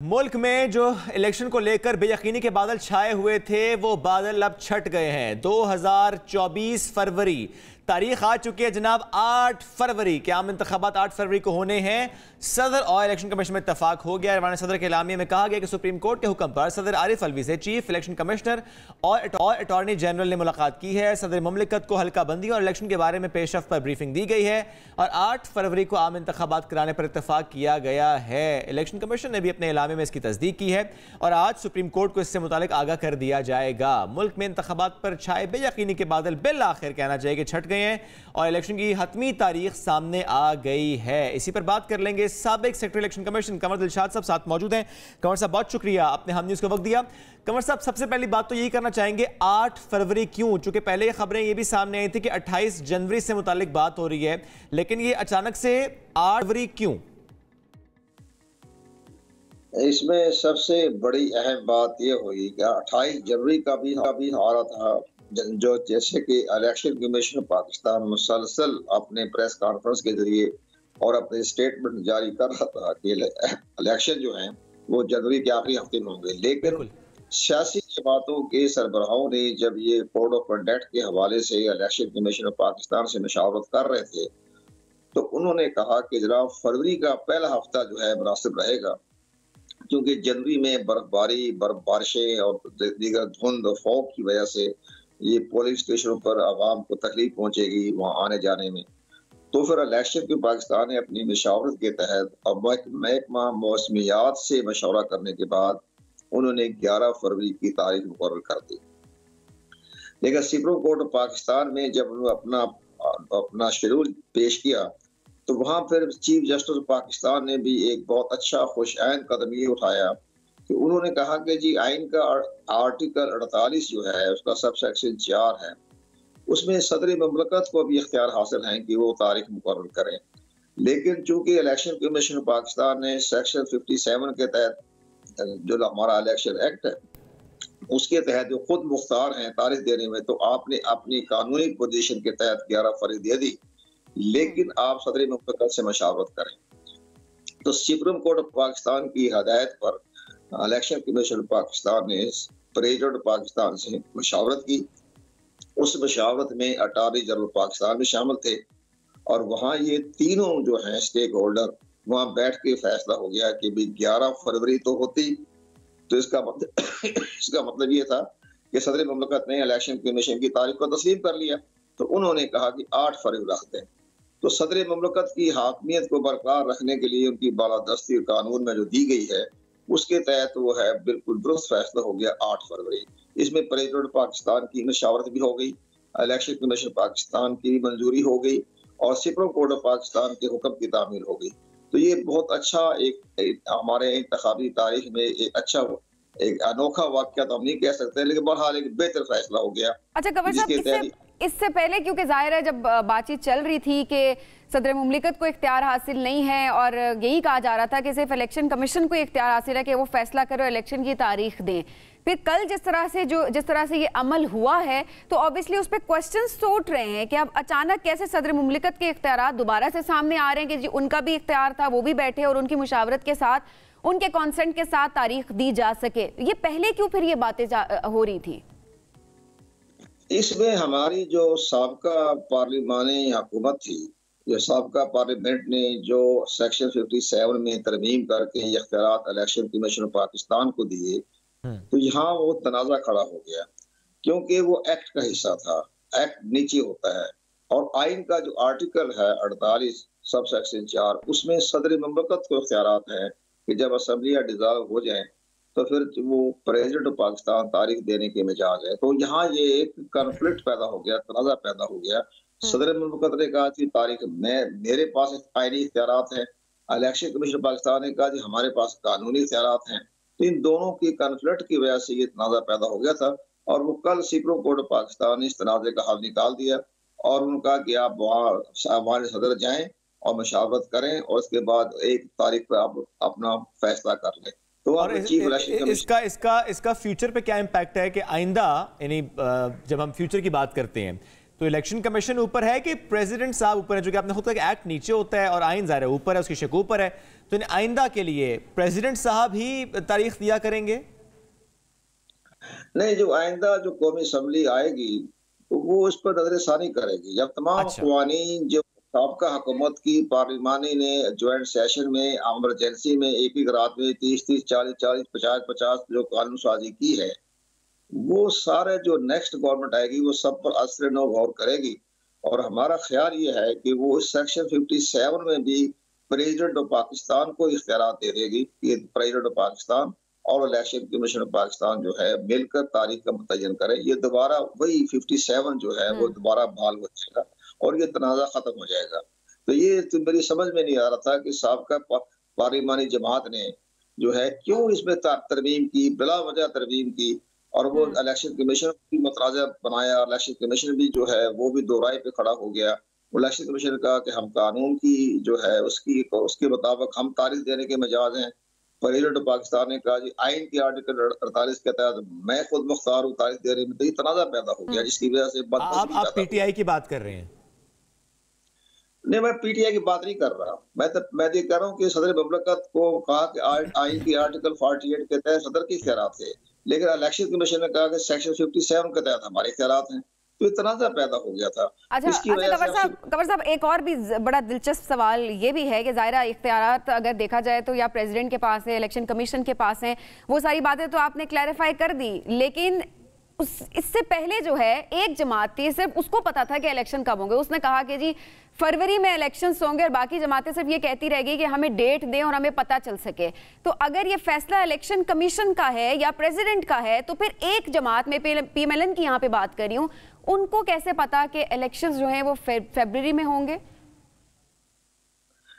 मुल्क में जो इलेक्शन को लेकर बेयकीनी के बादल छाए हुए थे वो बादल अब छट गए हैं। 2024 फरवरी तारीख आ चुकी है जनाब। 8 फरवरी के आम इंतखाबात 8 फरवरी को होने हैं। सदर और इलेक्शन कमीशन में इत्तफाक हो गया। रवाना सदर के एलामिया में कहा गया कि सुप्रीम कोर्ट के हुक्म पर सदर आरिफ अलवी से चीफ इलेक्शन कमिश्नर और अटॉर्नी जनरल ने मुलाकात की है। सदर मुमलिकत को हल्का बंदी और इलेक्शन के बारे में पेशरफ्त पर ब्रीफिंग दी गई है और 8 फरवरी को आम इंतखाबात कराने पर इत्तफाक किया गया है। इलेक्शन कमीशन ने भी अपने एलामिया में इसकी तस्दीक की है और आज सुप्रीम कोर्ट को इससे मुतालिक आगाह कर दिया जाएगा। मुल्क में इंतखाबात पर छाए बेयकीनी के बादल बिल आखिर कहना चाहिए कि छट गए हैं और इलेक्शन की हतमी तारीख सामने आ गई है। इसी पर बात कर लेंगे साबिक secretary election commission Kanwar Dilshad साहब साथ मौजूद हैं। कंवर साहब बहुत शुक्रिया आपने हम न्यूज़ को वक्त दिया। कंवर साहब सबसे पहली बात तो यही करना चाहेंगे 8 फरवरी क्यों, चूंकि पहले ये खबरें ये भी सामने आई थी कि 28 जनवरी से मुतालिक बात हो रही है, लेकिन ये अचानक से 8 फरवरी क्यों? इसमें सबसे बड़ी अहम बात यह हुई कि 28 जनवरी का भी आ रहा था, जो जैसे कि इलेक्शन कमीशन पाकिस्तान मुसलसल अपने प्रेस कॉन्फ्रेंस के जरिए और अपने स्टेटमेंट जारी कर रहा था कि इलेक्शन जो है वो जनवरी के आखिरी हफ्ते में होंगे। लेकिन सियासी जमातों के सरबराहों ने जब ये कोड ऑफ कंडक्ट के हवाले से इलेक्शन कमीशन पाकिस्तान से मशावरत कर रहे थे तो उन्होंने कहा कि जनाब फरवरी का पहला हफ्ता जो है मुनासिब रहेगा, क्योंकि जनवरी में बर्फबारी, बारिशें और दीगर धुंध फॉग की वजह से ये पोलिंग स्टेशनों पर आवाम को तकलीफ पहुंचेगी वहां आने जाने में। तो फिर इलेक्शन के पाकिस्तान ने अपनी मशावरत के तहत और महकमा मौसमियात से मशवरा करने के बाद उन्होंने 11 फरवरी की तारीख मुकर्रर कर दी। लेकिन सुप्रीम कोर्ट ऑफ पाकिस्तान में जब उन्होंने अपना शेड्यूल पेश किया तो वहां फिर चीफ जस्टिस पाकिस्तान ने भी एक बहुत अच्छा खुशआइन कदम ये उठाया कि उन्होंने कहा कि जी आइन का आर्टिकल 48 जो है उसका सब सेक्शन 4 है, उसमें सदर मुमलिकत को भी इख्तियार हासिल है कि वो तारीख मुकर्रर करें। लेकिन चूंकि इलेक्शन कमीशन पाकिस्तान ने सेक्शन 57 के तहत जो हमारा इलेक्शन एक्ट है उसके तहत जो खुद मुख्तार हैं तारीख देने में, तो आपने अपनी कानूनी पोजीशन के तहत 11 फरवरी दे दी, लेकिन आप सदर मुमलिकत से मशावरत करें। तो सुप्रीम कोर्ट ऑफ पाकिस्तान की हदायत पर इलेक्शन कमीशन पाकिस्तान ने प्रेसिडेंट पाकिस्तान से मशावरत की। उस मशावरत में अटॉर्नी जनरल पाकिस्तान भी शामिल थे और वहाँ ये तीनों जो हैं स्टेक होल्डर वहाँ बैठ के फैसला हो गया कि भाई 11 फरवरी तो होती, तो इसका मतलब ये था कि सदर मुमलिकत ने इलेक्शन कमीशन की तारीख को तस्लीम कर लिया। तो उन्होंने कहा कि 8 फरवरी रख दें। तो सदर मुमलिकत की हाकमियत को बरकरार रखने के लिए उनकी बालादस्ती कानून में जो दी गई है उसके तहत वो है बिल्कुल दुरुस्त फैसला हो गया 8 फरवरी। इसमें प्रेसिडेंट पाकिस्तान की मशावरत भी हो गई, इलेक्शन कमीशन पाकिस्तान की भी मंजूरी हो गई और सुप्रीम कोर्ट ऑफ पाकिस्तान के हुक्म की तामील हो गई। तो ये बहुत अच्छा एक हमारे इंतखाबी तारीख में एक अच्छा एक अनोखा वाकया तो हम नहीं कह सकते, लेकिन बहरहाल एक बेहतर फैसला हो गया। अच्छा कंवर साहब, इससे पहले क्योंकि जाहिर है जब बातचीत चल रही थी कि सदर मुमलिकत को इख्तियार हासिल नहीं है और यही कहा जा रहा था कि सिर्फ इलेक्शन कमीशन को इख्तियार हासिल है कि वो फैसला करे और इलेक्शन की तारीख दें, फिर कल जिस तरह से ये अमल हुआ है तो ऑब्वियसली उस पर क्वेश्चंस तो उठ रहे हैं कि अब अचानक कैसे सदर मुमलिकत के इख्तियार दोबारा से सामने आ रहे हैं कि जी उनका भी इख्तियार था, वो भी बैठे और उनकी मुशावरत के साथ उनके कॉन्सेंट के साथ तारीख दी जा सके। ये पहले क्यों फिर ये बातें हो रही थी? इसमें हमारी जो साबका पार्लिमानी हुकूमत थी, जो साबका पार्लियामेंट ने जो सेक्शन 57 में तरमीम करके इख्तियारात इलेक्शन कमीशन पाकिस्तान को दिए, तो यहाँ वो तनाज़ा खड़ा हो गया क्योंकि वो एक्ट का हिस्सा था। एक्ट नीचे होता है और आइन का जो आर्टिकल है 48 सब सेक्शन 4 उसमें सदर मुमलिकत को इख्तियारात है कि जब असम्बलियाँ डिसॉल्व हो जाएं तो फिर वो प्रेसिडेंट पाकिस्तान तारीख देने के मिजाज है। तो यहाँ ये एक कॉन्फ्लिक्ट पैदा हो गया, तनाज़ा पैदा हो गया। सदर मुमलिकत ने कहा कि तारीख मेरे पास आईनी इख्तियारात हैं, इलेक्शन कमीशन पाकिस्तान ने कहा कि हमारे पास कानूनी इख्तियारात हैं। तो इन दोनों की कॉन्फ्लिक्ट की वजह से ये तनाज़ा पैदा हो गया था और वो कल सुप्रीम कोर्ट ऑफ पाकिस्तान ने इस तनाज़े का हल निकाल दिया और उन्होंने कहा कि आप वहाँ सदर जाएं और मशावरत करें और उसके बाद 1 तारीख पर आप अपना फैसला कर लें। तो और इसका फ्यूचर पे क्या इम्पैक्ट है कि आइंदा यानी जब हम फ्यूचर की बात करते हैं तो इलेक्शन कमीशन ऊपर है कि प्रेसिडेंट साहब ऊपर है? जो कि आपने खुद कहा कि एक्ट नीचे होता है और आइन ज़ाहिर है ऊपर है, उसकी शक ऊपर है, तो आइंदा के लिए प्रेसिडेंट साहब ही तारीख दिया करेंगे? नहीं, जो आइंदा जो कौमी असम्बली आएगी तो वो इस पर नजरसानी करेगी। जब तमाम कवानीन जो साबका हुकूमत की पार्लिमानी ने ज्वाइंट सेशन में एमरजेंसी में एक ही रात में 30-30, 40-40, 50-50 जो कानून साजी की है, वो सारे जो नेक्स्ट गवर्नमेंट आएगी वो सब पर असर नो गौर करेगी। और हमारा ख्याल ये है कि वो इस सेक्शन 57 में भी प्रेसिडेंट ऑफ पाकिस्तान को इख्तियार दे देगी कि प्रेसिडेंट ऑफ पाकिस्तान और इलेक्शन कमीशन ऑफ पाकिस्तान जो है मिलकर तारीख का मुतय्यन करें। ये दोबारा वही 57 जो है वो दोबारा बहाल हो जाएगा और ये तनाज़ा खत्म हो जाएगा। तो ये तो मेरी समझ में नहीं आ रहा था कि साबका पार्लिमानी जमात ने जो है क्यों इसमें तरमीम की, बिला वजह तरमीम की, और वो इलेक्शन कमीशन की मतराजा बनाया। इलेक्शन कमीशन भी जो है वो भी दो राय पे खड़ा हो गया। इलेक्शन कमीशन ने कहा कि हम कानून की जो है उसके मुताबिक हम तारीख देने के मजाज हैं। प्रेसिडेंट ऑफ पाकिस्तान ने कहा जी आइन के आर्टिकल 48 के तहत मैं खुद मुख्तार हूँ तारीख देने में। तो ये तनाज़ा पैदा हो गया जिसकी वजह से आप पीटीआई की बात कर रहे हैं? नहीं, मैं पीटीआई की बात नहीं कर रहा। मैं ये कह रहा हूँ कि सदर मुमलकत को कहा कि आइन की आर्टिकल 48 के तहत सदर के इख्तियारात थे, लेकिन इलेक्शन कमीशन ने कहा कि सेक्शन 57 के तहत हमारे इख्तियारात हैं। तो इतना सा पैदा हो गया था। अच्छा कवर साहब एक और भी बड़ा दिलचस्प सवाल ये भी है कि ज़ाहिरा इख्तियारात अगर देखा जाए तो या प्रेसिडेंट के पास है, इलेक्शन कमीशन के पास है, वो सारी बातें तो आपने क्लैरिफाई कर दी, लेकिन इससे पहले जो है एक जमात थी, सिर्फ उसको पता था कि इलेक्शन कब होंगे। उसने कहा कि जी फरवरी में इलेक्शंस होंगे और बाकी जमातें सिर्फ ये कहती रहेगी कि हमें डेट दें और हमें पता चल सके। तो अगर ये फैसला इलेक्शन कमीशन का है या प्रेसिडेंट का है तो फिर एक जमात में पीएमएलएन की यहाँ पे बात कर रही हूँ, उनको कैसे पता कि इलेक्शंस जो हैं वो फरवरी में होंगे?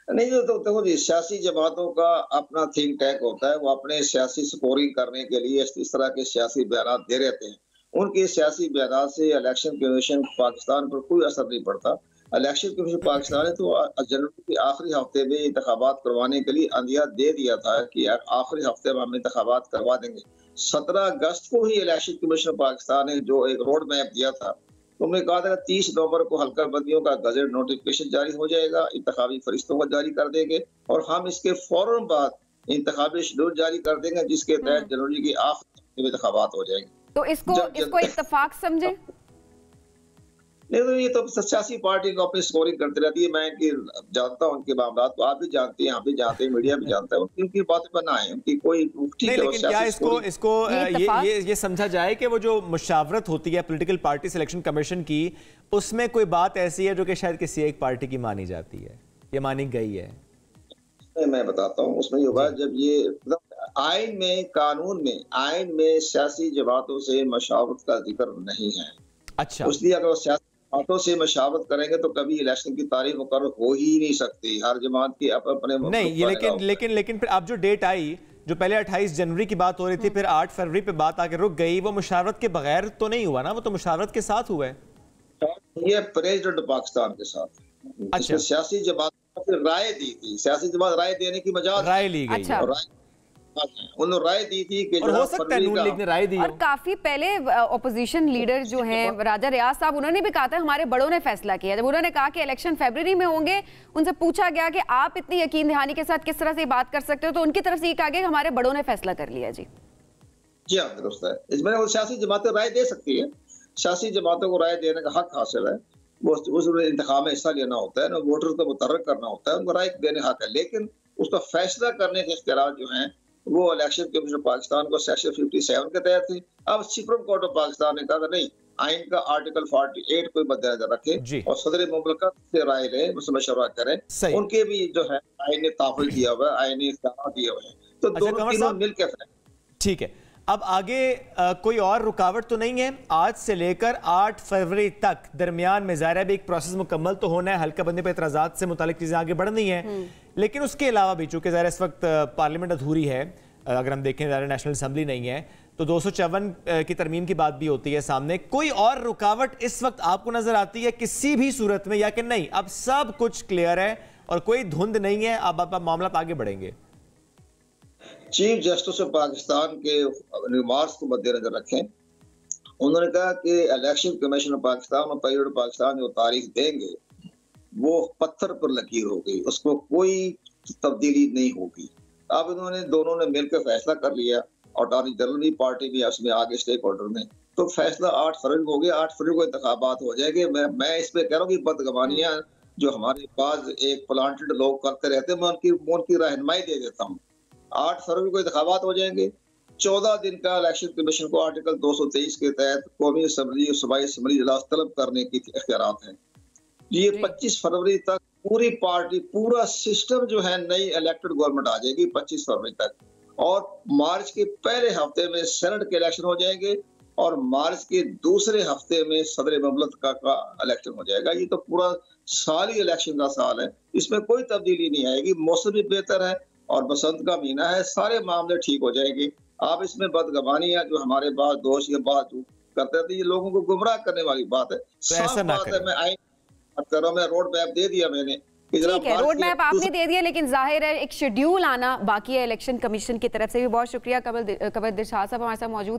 नहीं, तो देखो जी, सियासी जमातों का अपना थिंक टैंक होता है, वो अपने सियासी स्कोरिंग करने के लिए इस तरह के सियासी बयान दे रहते हैं। उनके सियासी बयान से इलेक्शन कमीशन पाकिस्तान पर कोई असर नहीं पड़ता। इलेक्शन कमीशन पाकिस्तान ने तो जनवरी के आखिरी हफ्ते में इंतखाबात करवाने के लिए अंदिया दे दिया था कि आखिरी हफ्ते में हम इंतखाबात करवा देंगे। 17 अगस्त को ही इलेक्शन कमीशन पाकिस्तान ने जो एक रोड मैप दिया था, तो उन्होंने कहा था 30 नवंबर को हल्का बंदियों का गजट नोटिफिकेशन जारी हो जाएगा, इंतखाबी फरिश्तों को जारी कर देंगे और हम इसके फौरन बाद इंतखाबी शेड्यूल जारी कर देंगे जिसके तहत जनवरी के आखिर में इंतखाबात हो जाएंगे। तो इसको इत्तेफाक समझे? नहीं, तो ये तो सियासी पार्टी को अपनी स्कोरिंग करती रहती है। मैं इनकी जानता हूँ, उनके मामला तो आप भी जानते हैं, आप भी जानते हैं, मीडिया भी जानता है। उनकी बातें पर ना आए, उनकी कोई ठीक है। लेकिन क्या इसको ये समझा जाए कि वो जो मुशावरत होती है पॉलिटिकल पार्टी सिलेक्शन कमीशन की, उसमें कोई बात ऐसी है जो कि शायद किसी एक पार्टी की मानी जाती है या मानी गई है? मैं बताता हूँ। उसमें होगा जब ये आइन में, कानून में, आइन में सियासी जमातों से मशावरत का जिक्र नहीं है। अच्छा, इसलिए अगर सियासी जमातों से मशावरत करेंगे तो कभी इलेक्शन की तारीख मुकर्रर हो ही नहीं सकती। हर जमात की अपने नहीं, ये लेकिन फिर अब जो डेट आई, जो पहले 28 जनवरी की बात हो रही थी, फिर 8 फरवरी पे बात आके रुक गई, वो मुशावरत के बगैर तो नहीं हुआ ना, वो तो मुशावरत के साथ हुआ है। ये प्रेसिडेंट पाकिस्तान के साथ। अच्छा, सियासी जमात राय दी थी, सियासी जमात राय देने की बजाय राय ली गई। अच्छा। उन्होंने राय दी थी कि और हो सकता है नून लीग ने राय दी। और काफी पहले ऑपोजिशन लीडर जो हैं राजा रियाज साहब, उन्होंने भी कहा था हमारे बड़ों ने फैसला किया। जब उन्होंने कहा कि इलेक्शन फरवरी में होंगे, उनसे पूछा गया कि आप इतनी यकीन दहानी के साथ किस तरह से बात कर सकते हो, तो उनकी तरफ से ये कहा गया कि हमारे बड़ों ने फैसला कर लिया। जी हाँ, दुरुस्त है। इसमें सियासी जमातें राय दे सकती है, सियासी जमातों को राय देने का हक हासिल है। वो उस इंतखाब में हिस्सा लेना होता है ना, वोटर को मुतर्रक करना होता है, उनको राय देने हक है। लेकिन उसका फैसला करने के इख्तियार जो हैं वो इलेक्शन कमीशन पाकिस्तान को सेक्शन 57 के तहत थी। अब सुप्रीम कोर्ट ऑफ पाकिस्तान ने कहा नहीं, आइन का आर्टिकल 48 को मद्देनजर रखें और सदर मुमलकत से राय लें, मशवरा करें। उनके भी जो है आइन ने ताफ़ुल दिया हुआ है, आइन ने इख्तियार दिए हुए हैं, तो दोनों मिलकर। ठीक है, अब आगे कोई और रुकावट तो नहीं है? आज से लेकर 8 फरवरी तक दरमियान में ज़ाहिर है एक प्रोसेस मुकम्मल तो होना है, हल्का बंदी पे एतराज़ात से मुतालिक चीज़ें आगे बढ़नी है, लेकिन उसके अलावा भी चूंकि ज़ाहिर इस वक्त पार्लियामेंट अधूरी है, अगर हम देखें ज़ाहिर नेशनल असम्बली नहीं है, तो 254 की तरमीम की बात भी होती है सामने। कोई और रुकावट इस वक्त आपको नजर आती है किसी भी सूरत में, या कि नहीं अब सब कुछ क्लियर है और कोई धुंध नहीं है, अब मामला आगे बढ़ेंगे? चीफ जस्टिस ऑफ पाकिस्तान के रिमार्क्स को मद्देनजर रखें उन्होंने कहा कि इलेक्शन कमीशन पाकिस्तान और पीरियड पाकिस्तान जो तारीख देंगे वो पत्थर पर लकीर होगी, उसको कोई तब्दीली नहीं होगी। अब इन्होंने दोनों ने मिलकर फैसला कर लिया, अटॉर्नी जनरल भी पार्टी भी उसमें आगे स्टेक होल्डर में, तो फैसला 8 फरवरी को हो गया। 8 फरवरी को इंतखाबात हो जाएंगे। मैं इस पे कह रहा हूँ कि बदगमानियां जो हमारे पास एक प्लांटेड लोग करते रहते हैं, मैं उनकी रहनुमाई दे देता हूँ। 8 फरवरी को इंतखाबात हो जाएंगे। 14 दिन का इलेक्शन कमीशन को आर्टिकल 223 के तहत कौमी असम्बली और सूबाई असम्बली इजलास तलब करने की इख्तियारात हैं। ये 25 फरवरी तक पूरी पार्टी, पूरा सिस्टम जो है, नई इलेक्टेड गवर्नमेंट आ जाएगी 25 फरवरी तक, और मार्च के पहले हफ्ते में सेनेट के इलेक्शन हो जाएंगे और मार्च के दूसरे हफ्ते में सदर मुमलकत का इलेक्शन हो जाएगा। ये तो पूरा साल ही इलेक्शन का साल है, इसमें कोई तब्दीली नहीं आएगी। मौसम भी बेहतर है और बसंत का महीना है, सारे मामले ठीक हो जाएंगे। आप इसमें बदगमानियां जो हमारे पास दोष या बात करते थे, ये लोगों को गुमराह करने वाली बात है। साफ बात है, मैं आई कर रहा हूं, मैं रोड मैप दे दिया मैंने। ठीक है, रोड मैप आपने दे दिया, लेकिन जाहिर है एक शेड्यूल आना बाकी है इलेक्शन कमीशन की तरफ से भी। बहुत शुक्रिया कमल दिलशाद साहब हमारे साथ मौजूद